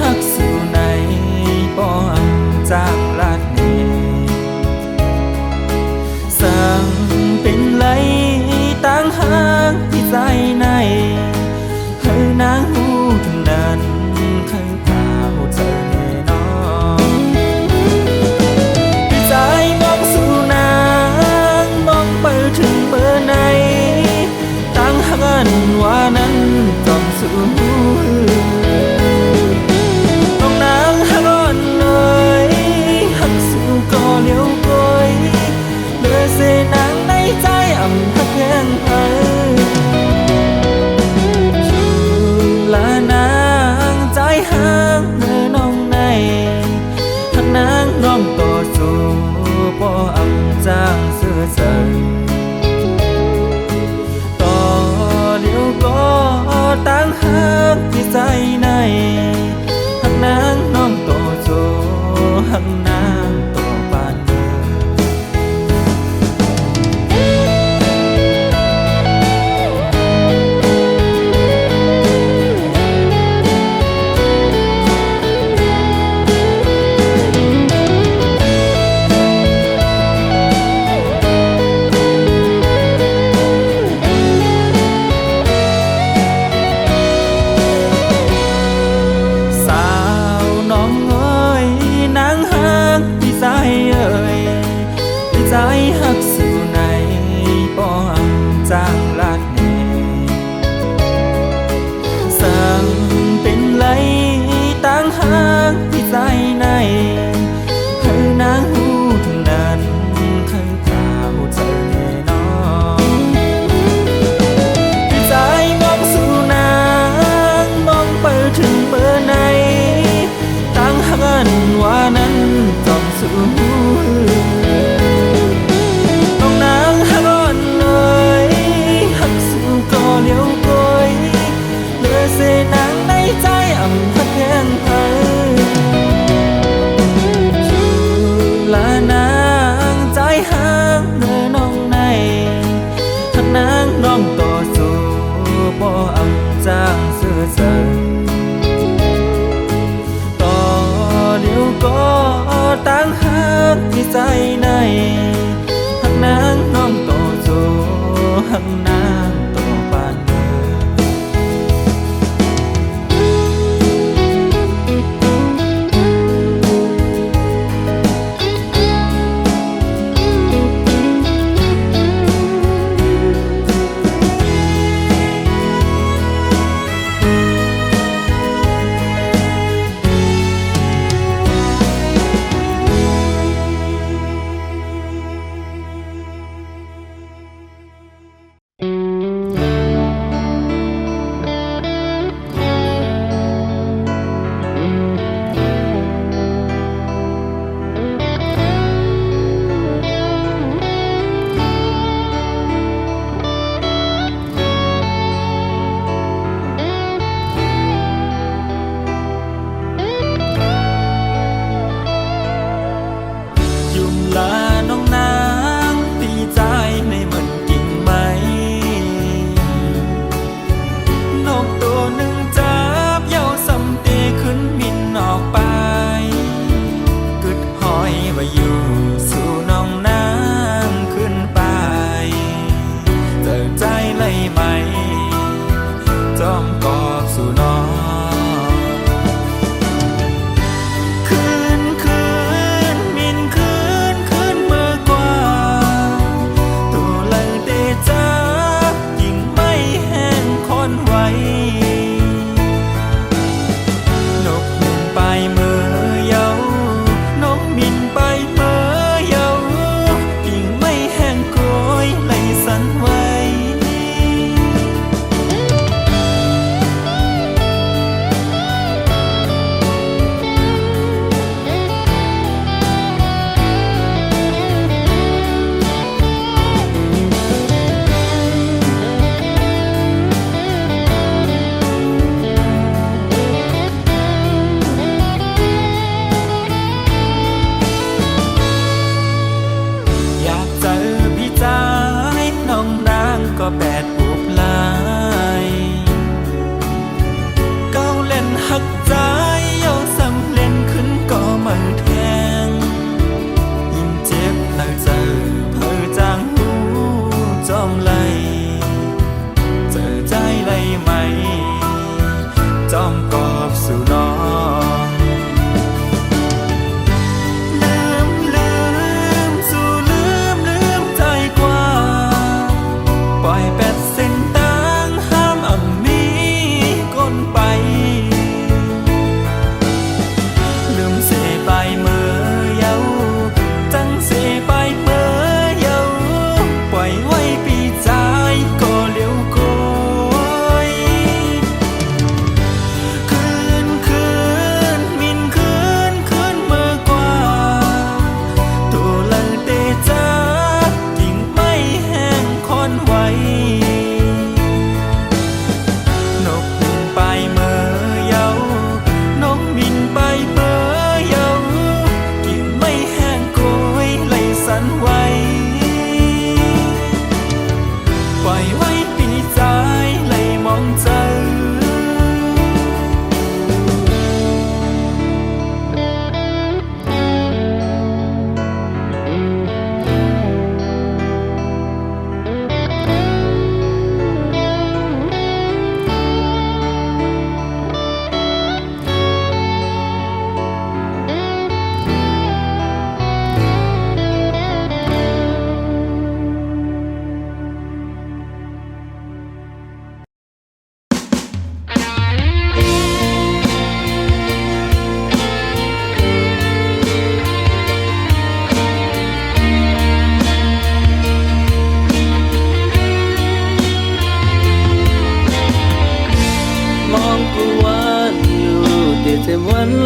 หักสู่ในป้อนจากลาดเนสั่งเป็นไรต่างหากที่ใจในให้นางหูทั้งนั้นเคยพาเธอแน่นอนใจมองสู่นางมองไปถึงเบอร์ไหนต่างหักว่านั้นต้องสู่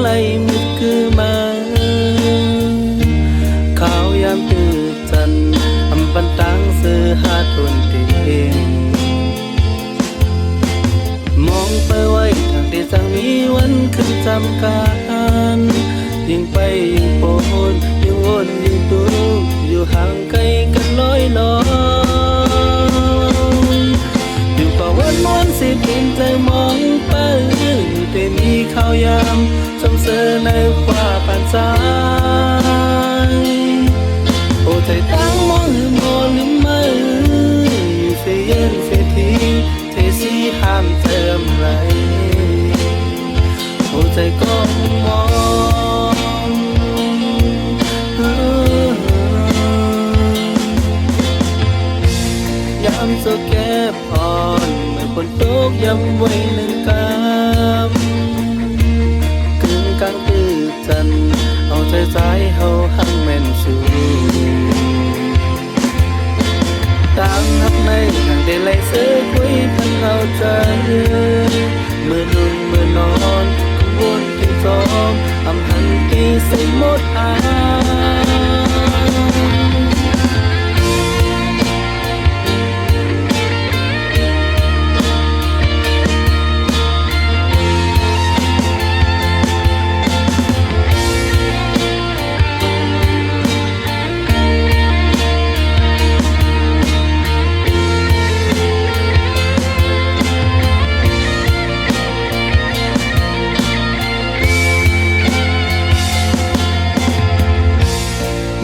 ไหลมืดคือมาขาวยามตื่นจันอำปันตังเสือหาทนเต็มมองไปไว้ทางที่จังมีวันขึ้นจำการยิ่งไปยิ่งโปนยิ่งวนยิ่งตูอยู่ห่างไกลกันลอยลอยอยู่ก็วันสิเป็นใจมองไปแต่มีข่าวยามสมเสอในว่าปานใจโอ้ใจตั้งมองหือมอลืมมืออยู่เสียเย็นเสียทีเทสีห้ามเติมไหลโอ้ใจก็มองยามโซแก่พรเมื่อฝนตกย้ำไว้หนึ่งกำกึ่งกลางตื่นจันเอาใจใจเฮาหังแม่นสูตามหักในทางได้ไล่เสือคุยพันเอาใจเมื่อนุ่นเมื่อนอนวนที่จอมอำหันตีใส่หมดอา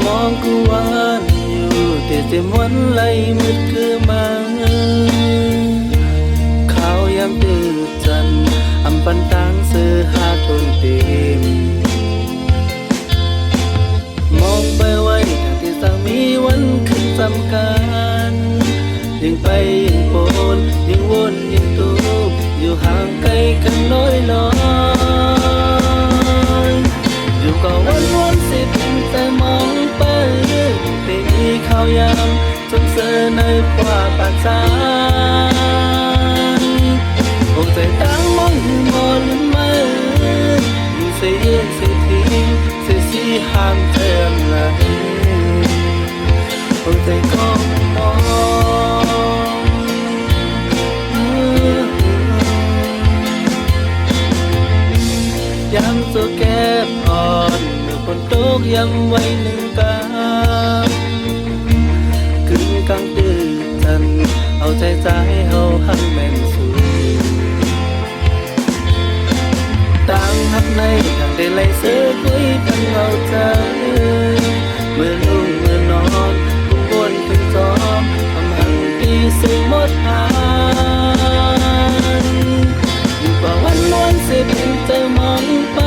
มองกูวานอยู่แต่เต็มวันไหลมืดคือมาขาวยามตื่นจันอำปันตังเสือหาทนเต็มมองไปไว้ทางที่สั่งมีวันขึ้นจำการยิ่งไปยิ่งโปนยิ่งวนยิ่งตูอยู่ห่างไกลกันน้อยลอยอยู่ก็วันสิเป็นใจมองไปแต่มีข่าวยามสมเสอในว่าปานใจโอ้ใจตั้งมองหือมอลืมมืออยู่เสียเย็นเสียทีเสียสีห้ามเติมไหลโอ้ใจก็มองยามโซแก่พรเมื่อฝนตกย้ำไว้หนึ่งกำกึ่งกลางตื่นจันเอาใจใจเฮาหักแม่นสูต่างหักในทางได้ไล่เสือคุยพันเอาใจเมื่อลุ่งเมื่อนอนพุ่งวนถึงจอมอำหังตีใส่หมดอายอยู่กว่าวันสิเป็นใจมองไป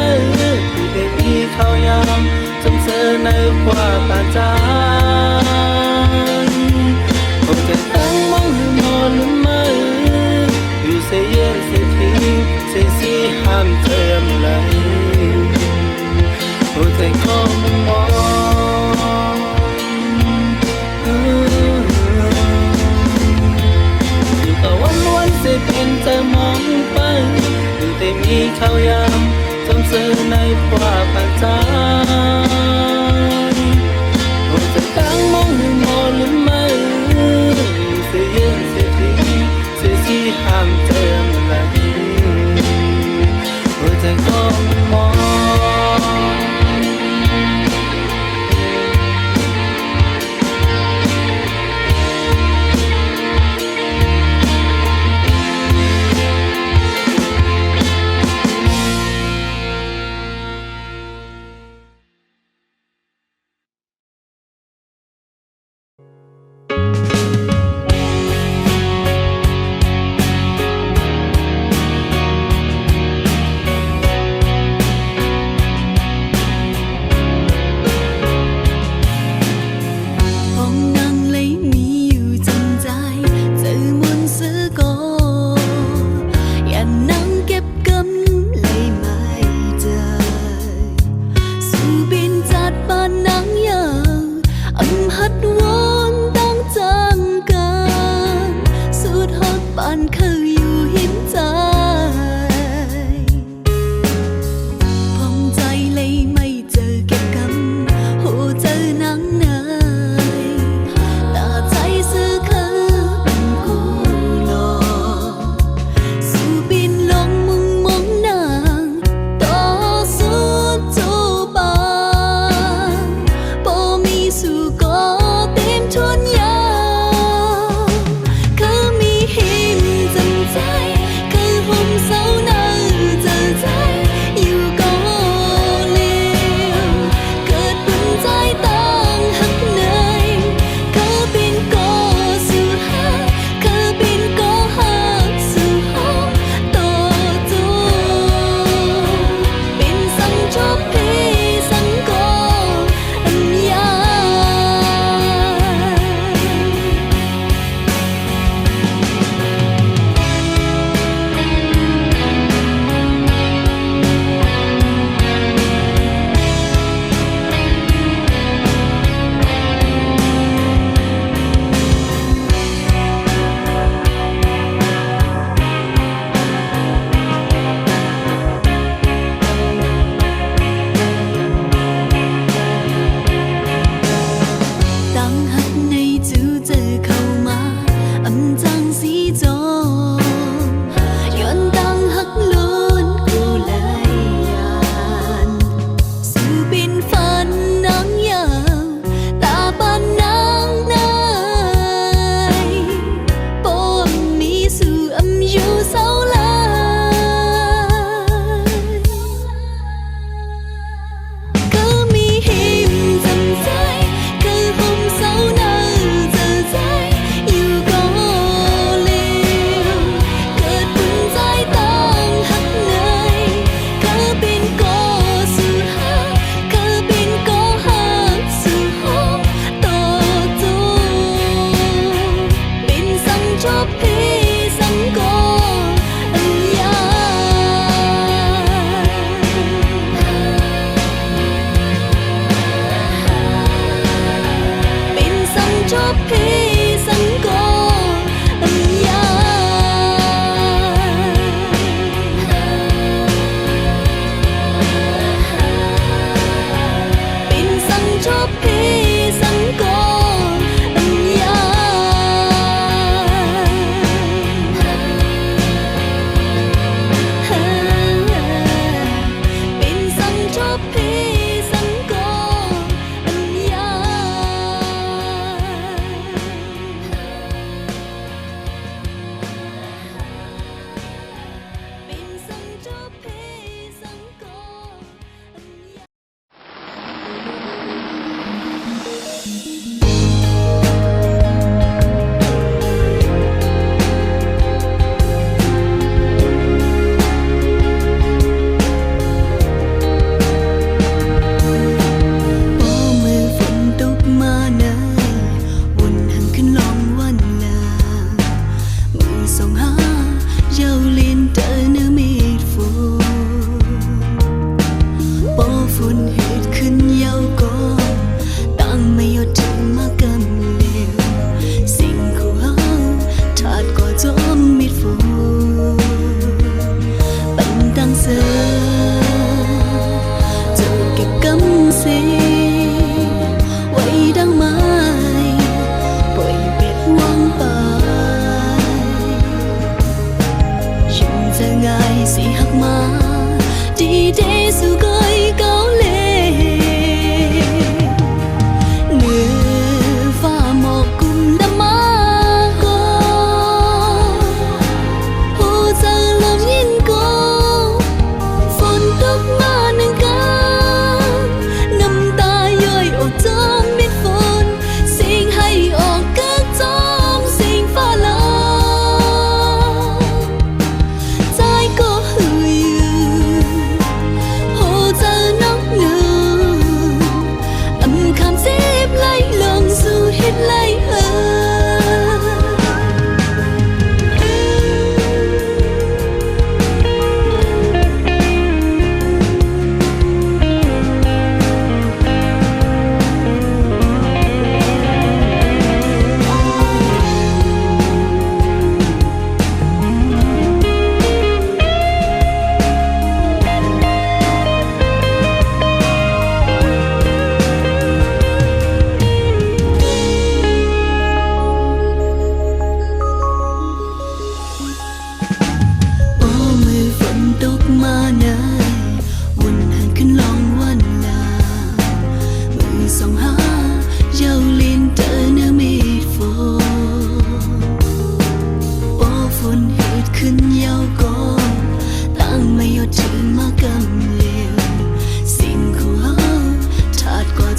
ได้มีข่าวยามสมเสอในว่าปานใจโอ้ใจตั้งมองหือมอลืมมืออยู่เสียเย็นเสียทีเสียสีห้ามเติมไหลโอ้ใจก็มองอยู่ก็วันสิเป็นใจมองไปอยู่แต่มีข่าวยามสมเสอในว่าปานใจโอ้ใจตั้งมองหือมอลืมมือเสียเย็นเสียทีเสียสีห้ามเติมไหลโอ้ใจก็มอง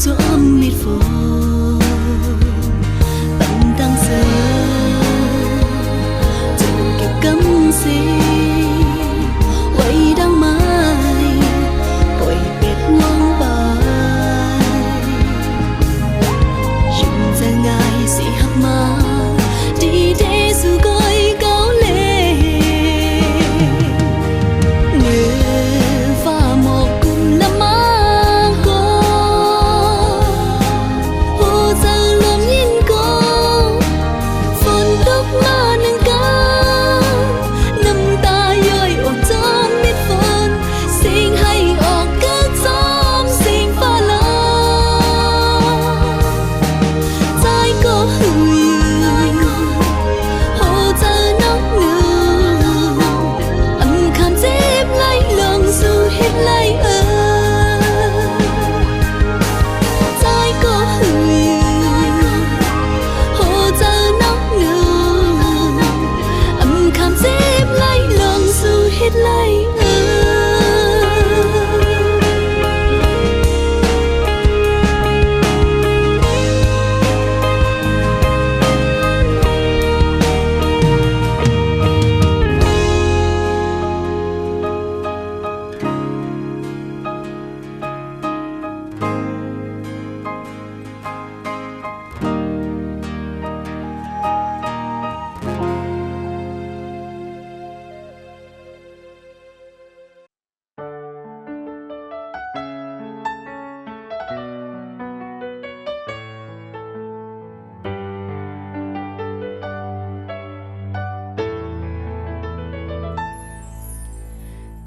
cho âm mịt phố bận tăng giờ chẳng kịp cấm gì quay đang mai quay biệt ngang bài dùng ra ngài gì hấp mà đi thế dù coi cao lên người và một cùng năm mang cô hồ giờ luôn nhìn cô phun đúc mà nâng cao nằm ta yơi ổn trong biết phun xin hay ở các xóm xin pha lo trái có hư hồ giờ nóng nương âm khám dép lấy lòng dù hết lấy trái có hư hồ giờ nóng nương âm khám dép lấy lòng dù hết lấy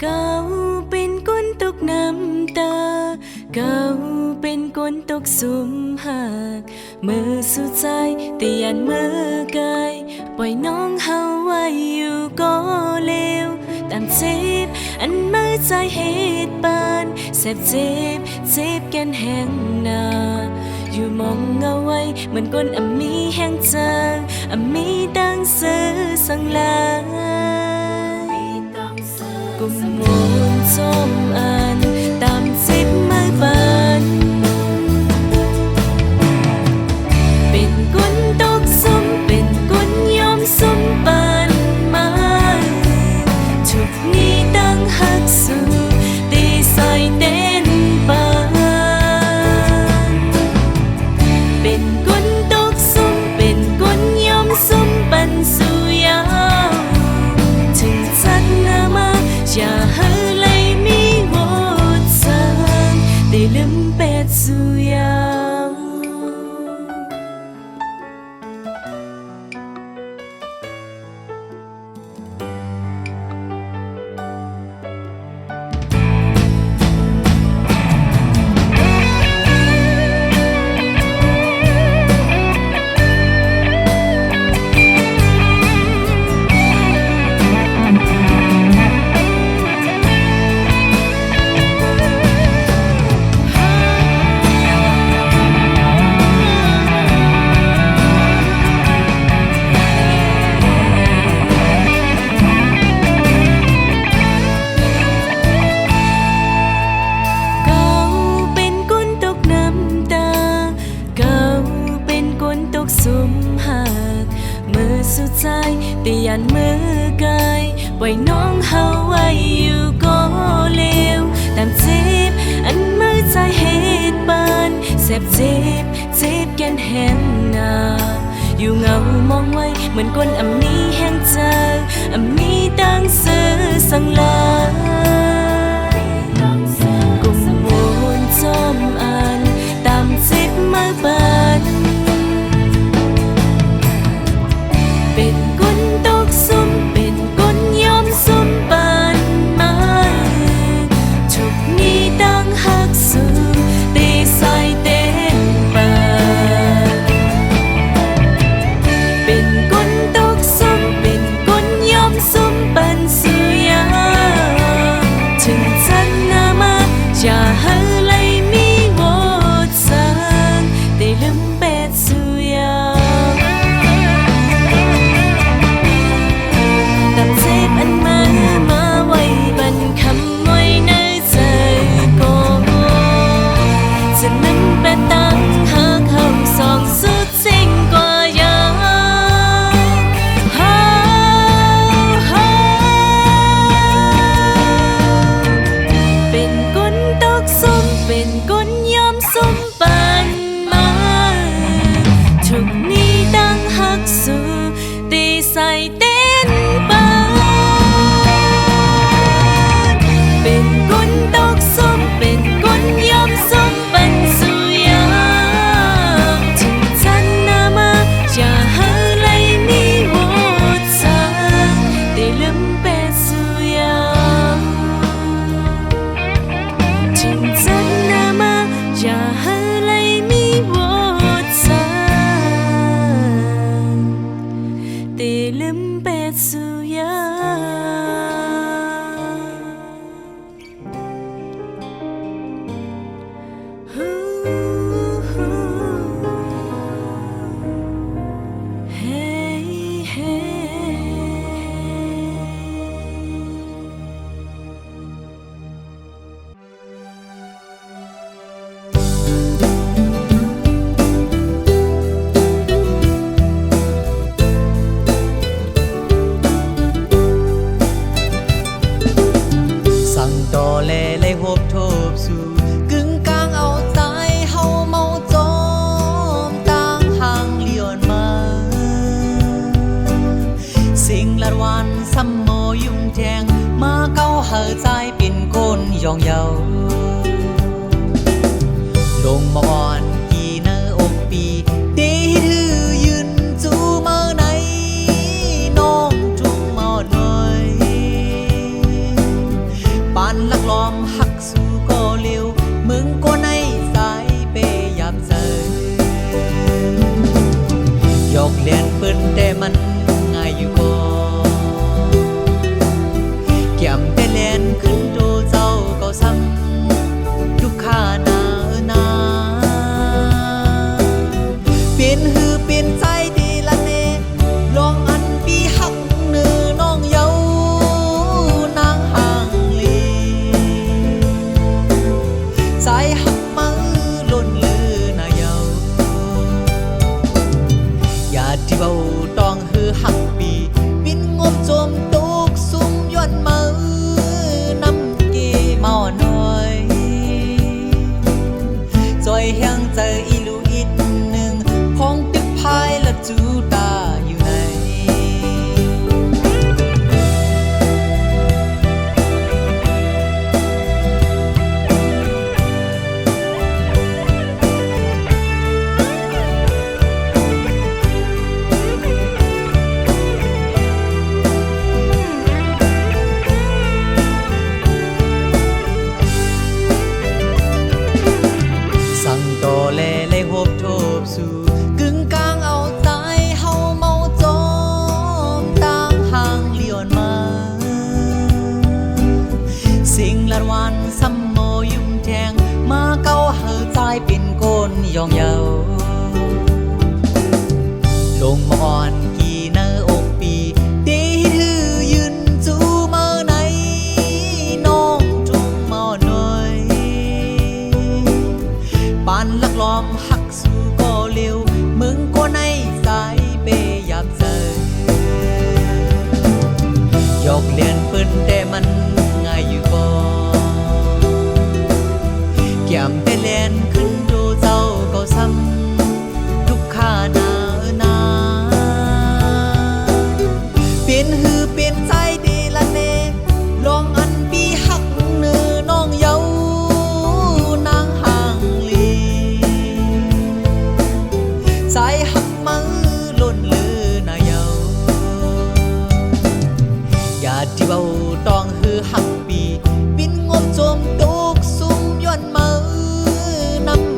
เขาเป็นคนตกน้ำตาเขาเป็นคนตกสุมหักมือสุดใจแต่ยันมือกายปล่อยน้องเฮาไว้อยู่ก็เลวตามเจ็บอันมือใจเหตุปานแสบเจ็บเจ็บกันแห้งหนาอยู่มองเอาไว้เหมือนคนมีแห้งจางมีดังซื้อสังลากุมมนจมอันตามจิบไม้ปานเป็นกุนตกซุ่มเป็นกุนยอมซุ่มปานมาทุกนี้ตั้งหักสู่ตีใส่เต้นปานเป็นกุนตกซุ่มเป็นกุนยอมซุ่มปันสู่ยาวถึงจัดหน้ามาอย่าให้เลยมีหมดทางได้ลืมเป็ดสู่ยาว แต่ยันมือกายปล่อยน้องเฮาไว้อยู่ก็เลวตามเจ็บอันมือใจเหตุปานแสบเจ็บเจ็บกันแห้งหนาอยู่เงามองไว้เหมือนคนมีแห้งเจอมีตั้งซื้อสังลากุมมนจมอันตามเจ็บมือปานเป็นกุนตกซุ่มเป็นกุนยอมซุ่มปานมาทุกนี้ตั้งหักสูตีใส่เต้นปานเป็นกุนตกซุ่มเป็นกุนยอมซุ่มปันสุยา เป็นก้นยอมสุมปันมาทุกนี้ตั้งหักสู่ตีใส่เต้นปานเป็นก้นตกสุมเป็นก้นยอมสุมปันสู่ยามถึงจันนามาอย่าหาไรมีโหดสาได้ลืมเป็ดสู่ยามถึงจันนามาอย่าหาไรมีโหดสาได้ลืมเป็ดสู่ยสั่งต่อแลเลยหบทบสู่กึ่งกลางเอาใจเฮาเมาจอมต่างห่างเลียนมาสิ่งละวันซ้ำโมยุ่งแทงมาเก้าหาใจเป็นคนยองเยาลงมอนกี่เนอกปีเดถือยืนจูมาไหนน้องจุงมอดหน่อยปานลักลอมหักสู่ก็เร็วมึงก็ในสายเปยับเจอยกเลียนปืนแต่มันง่ายอยู่ก็เกี่ยมแต่เลียนขึ้นโตเจ้าก็ซ้ำลูกค้านานาเปลี่ยนหือเปลี่ยนใจดีละเนลองอันปีหักเนื้อน้องเยานางห่างลีใจหักมือล้นลือนายเยาอย่าที่เบาต้องหือหักปีบินงบจมตุกซุ่มย้อนมือนำเกเมาหน่อยจอยแห้งเจออีลูอีกหนึ่งคงตึกพายและจูตาอยู่ไหนสั่งต่อแลเลยหบทบสู่กึ่งกลางเอาใจเฮาเมาจอมต่างห่างเลียนมาสิ่งละวันซ้ำโมยุ่งแทงมาเก้าหาใจเป็นคนยองเยาลงมอนกี่เนอกปีเดถือยืนจูมาไหนน้องจุงมอหน่อยปานลักลอมหักสู่ก็เร็วมึงก็ในสายเปยับเจอยกเลียนปืนแต่มันง่ายอยู่ก็เกี่ยมแต่เลียนขึ้นดูเจ้าก็ซ้ำลูกค้านานาเปลี่ยนหือเปลี่ยนใจดีละเนลองอันปีหักเนื้อน้องเยานางห่างลีใจหักมือล้นลือนายเยาอย่าที่เบาต้องหือหักปีบินงบจมตุกซุ่มย้อนมือนำ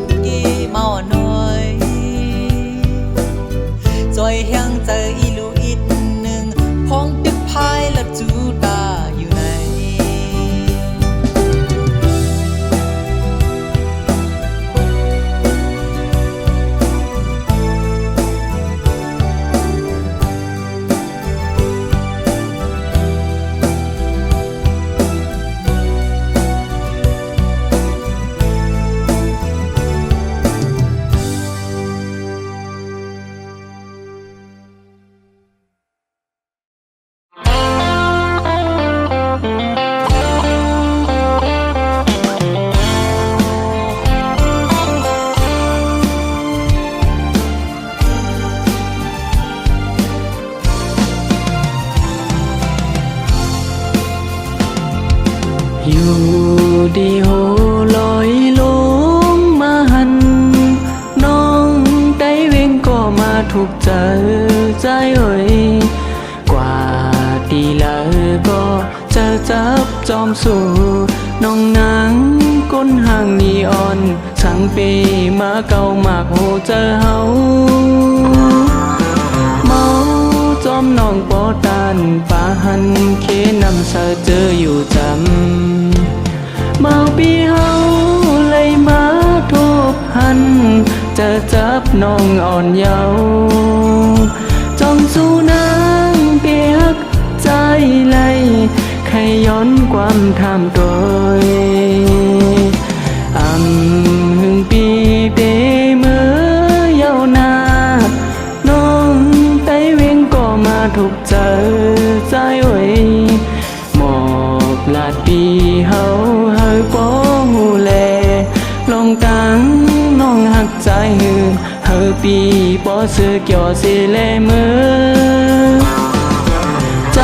จอมสู่น้องนางก้นห่างนีออนสังปีมาเก่ามากโหเจอเฮาเมาจอมน้องปอตานป่าหันเคนำเสอเจออยู่จำเมาปีเฮาเลยมาทบหันจะจับน้องอ่อนเยาว์จองสู่นางเปียกใจไหลใครย้อนความทำตัวหึงปีเตเมื่อเยาวนาน้องไต้เวียงก็มาถูกเจอใจไว้หมอกลาดปีเฮาเฮยป้อหูแลลองตังน้องหักใจหือเฮยปีป้อซื้อเกี่ยวสิแลเมื่อใจ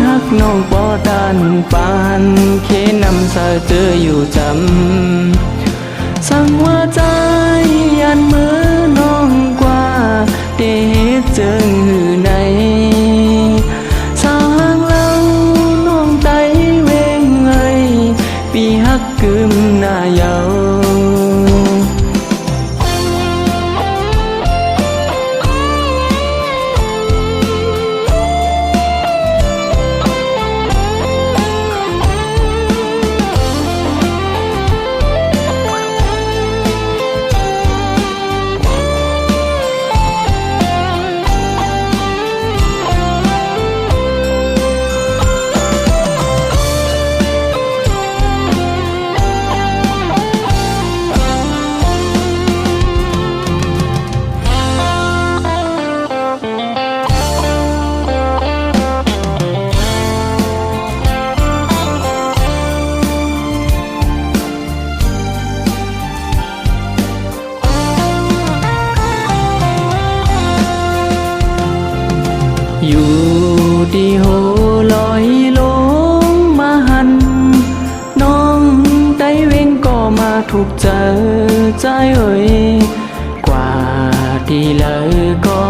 หักน้องปอดันปานเคนำเสอเจออยู่จำสั่งว่าใจยันมือน้องกว่าเดชเจิงหือในสาวห่างเล่าน้องไตเวงเอ้ยปีหักกึมหน้าเยาอยู่ดีโหลอยลงมาหันน้องไต้เวงก็มาถูกเจอใจเอ่ยกว่าดีเลยก็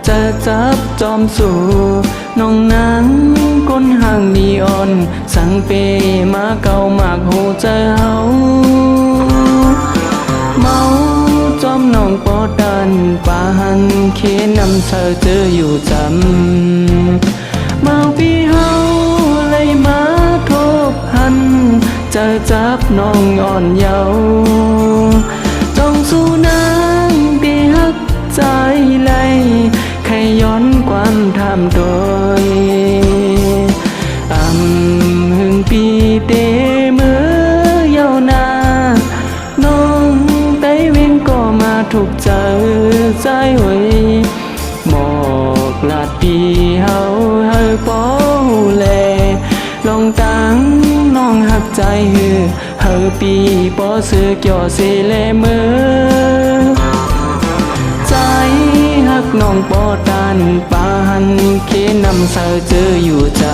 จะจับจอมสู่น้องนางก้นห่างนีออนสังเปมาเก่ามากโหเจอเฮาเมาจอมน้องปอดันป่าหันเคนำเสอเจออยู่จำเมาปีเฮาเลยมาทบหันจะจับน้องอ่อนเยาว์จองสู่นางปีหักใจไหลใครย้อนความทำโดยหึงปีเตเมื่อเยาวนาน้องไต้เวียงก็มาถูกเจอใจไว้หมอกลาดปีเฮาเฮยป้อหูแลลองตังน้องหักใจหือเฮยปีป้อซื้อเกี่ยวสิแลเมื่อใจหักน้องปอดันปานเคนำเสอเจออยู่จำ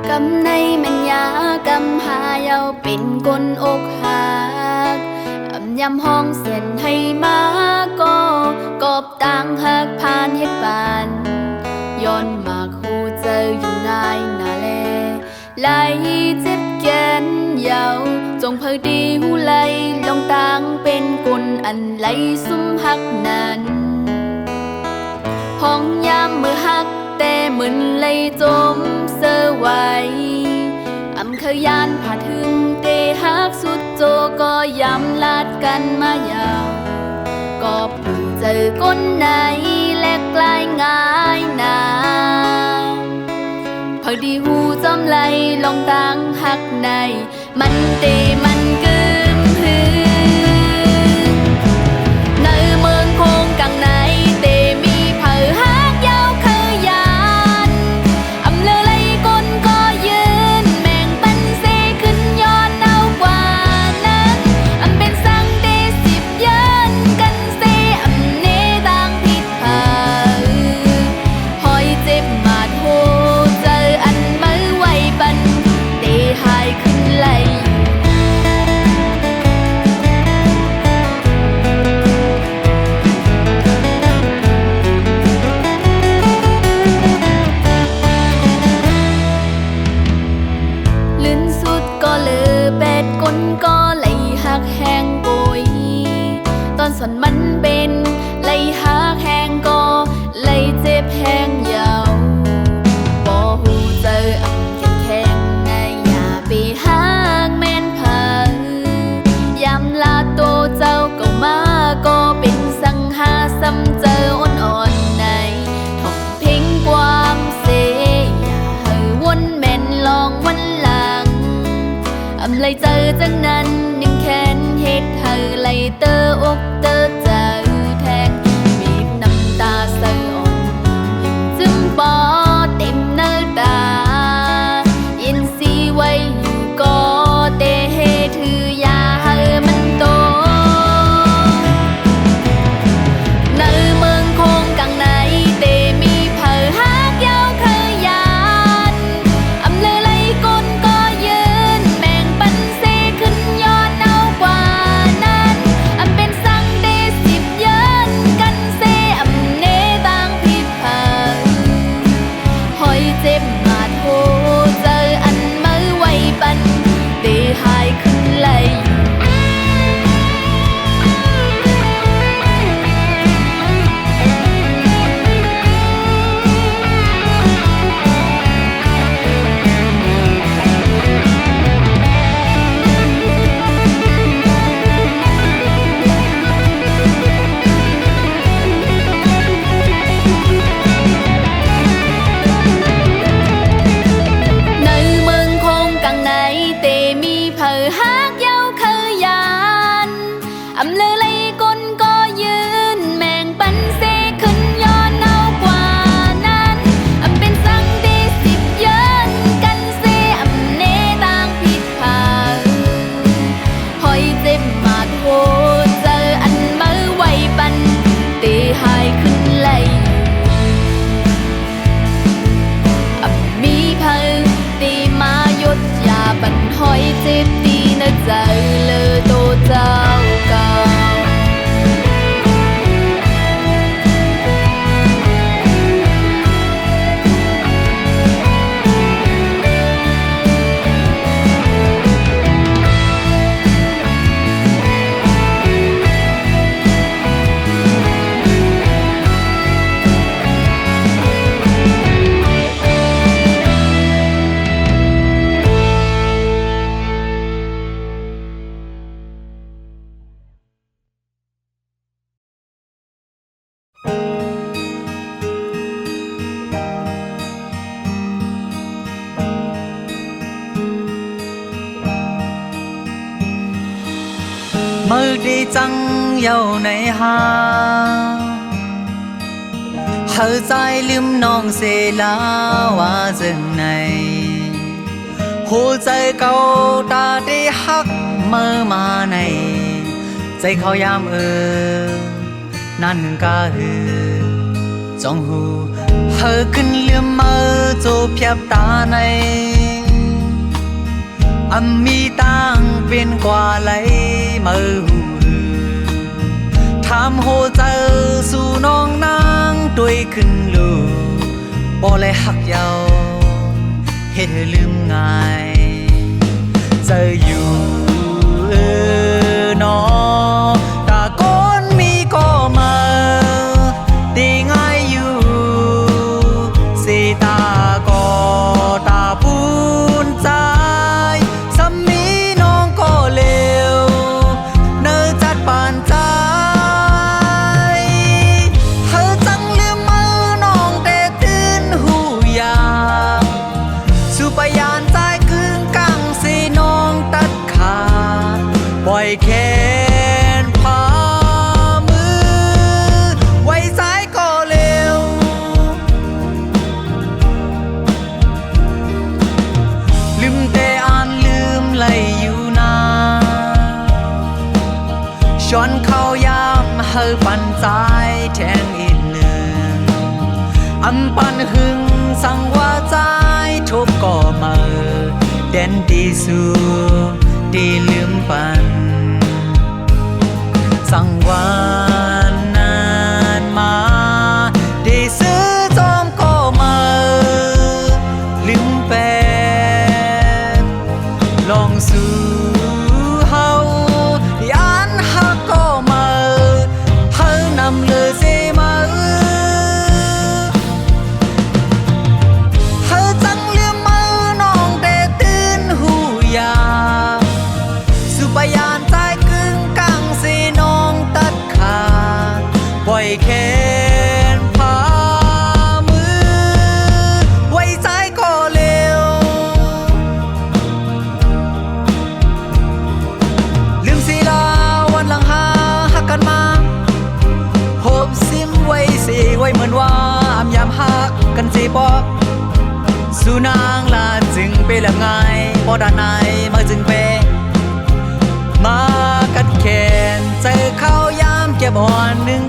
กำในมันยากำหาเยาเป็นก้นอกหักยำห้องเส้นให้มาก็กอบต่างหักผ่านเหตุบานย้อนมากหูเจออยู่นายนาแลไหลเจ็บแกนเยาจงเผยดีหูไหลลองต่างเป็นกุนอันไหลซุ่มหักนั้นห้องยามมือหัก แต่เหมือนเลยจมเสวยอำเคยยานผ่าถึงเตหักสุดโจก็ย้ำลาดกันมายาวก็ผู้เจอก้นไหนและกลายง่ายนาพอดีหูจำไหลลองตั้งหักในมันเตมันกึมฮือในเมืองคงกังในเตมีเผอหักยาวเคยยานอำเลอไหลก้นก็ยืนแมงปันเซขึ้นย้อนเอากว่านั้นอำเป็นสังเต10ยันกันเซอำเนต่างผิดเผอหอยเจ็บมาดโหเจออันมือไว้ปันเตหายขึ้นไหลลื่นสุดก็เลือแปดก้นก็ไหลหักแห้งโกยตอนส่วนมันเป็นไหลหักแห้งก็ไหลเจ็บแห้งยาวบ่หูเจออำแข็งในอย่าไปหักแม่นเผอยามลาโตเจ้าก็มาก็เป็นสังหาซ้ำเจออ่อนๆในท่องเพลงความเสอย่าให้วนแม่นลองวันหลังอำเลยเจอจังนั้นยังแค้นเฮ็ดให้ไหลเตออกเตอใจแทงบีบน้ำตาใส่อ่อนยังจึงบ่เต็มเนื้อตายินสีไว้อยู่ก็เตเฮถือยาให้มันโตในเมืองคงกังในเตมีเผอหักยาวเคยยานอำเลอไหลก้นก็ยืนแมงปันเซขึ้นย้อนเอากว่านั้นอำเป็นสังเต10ยันกันเซอำเนต่างผิดเผอหอยเจ็บมาดโหเจออันมือไว้ปันเตหายขึ้นไหล ในเมืองคงกังในเตมีเผอหักยาวเคยยานอำเลอไหลก้นก็ยืนแมงปันเซขึ้นย้อนเอากว่านั้นอำเป็นสังเต10ยันกันเซอำเนต่างผิดเผอหอยเจ็บมาดโหเจออันมือไว้ปันเตหายขึ้นไหลมีเผอตีมายุดยาบันหอยเจ็บตีนะใจเลอโตเจ้าเก่า mới đi chăng yêu này ha hở dài liêm nong xê lá hoa rừng này hồใจเก่าตาได้ฮักเมื่อมาในใจเขายามนั่นก็จงหูเฮอขึ้นเลื่อมเมื่อโจเพียบตาในมีตังเป็นกว่าไหลเมื่อหูทำโหใจสู่น้องนางด้วยขึ้นลูบ่เลยหักยาวเฮ็ดให้ลืมง่ายจะอยู่นอตาก้นมีก็มาตีง่ายอยู่เส ปล่อยแขนพามือไว้ซ้ายก็เร็วลืมแต่อ่านลืมไหลอยู่นาช้อนเข้ายามเฮอปันซ้ายแทงอีกหนึ่งอำปันหึงสั่งว่าซ้ายทุบก็มาแดนดีสู่ดีลืมปันสั่งวานนานมาได้ซื้อจอมก็มาลืมแปดลองสู่เฮายานฮักก็มาเฮานำเลยเสมาเฮาจังลืมมือน้องแต่ตื่นหูยาสุบยานใจกึ่งกลางเสน้องตัดขาดปล่อยแขนพามือไว้ใจก็เร็วลืมศิลาวันหลังหาหักกันมาโหบซิมไว้สิไว้เหมือนว่าอำยามหักกันสิบอกสู่นางลาจึงไปแล้วไงพอด้านในมาจึงไปมากัดแขนเจอเข้ายามแก่บอนหนึ่ง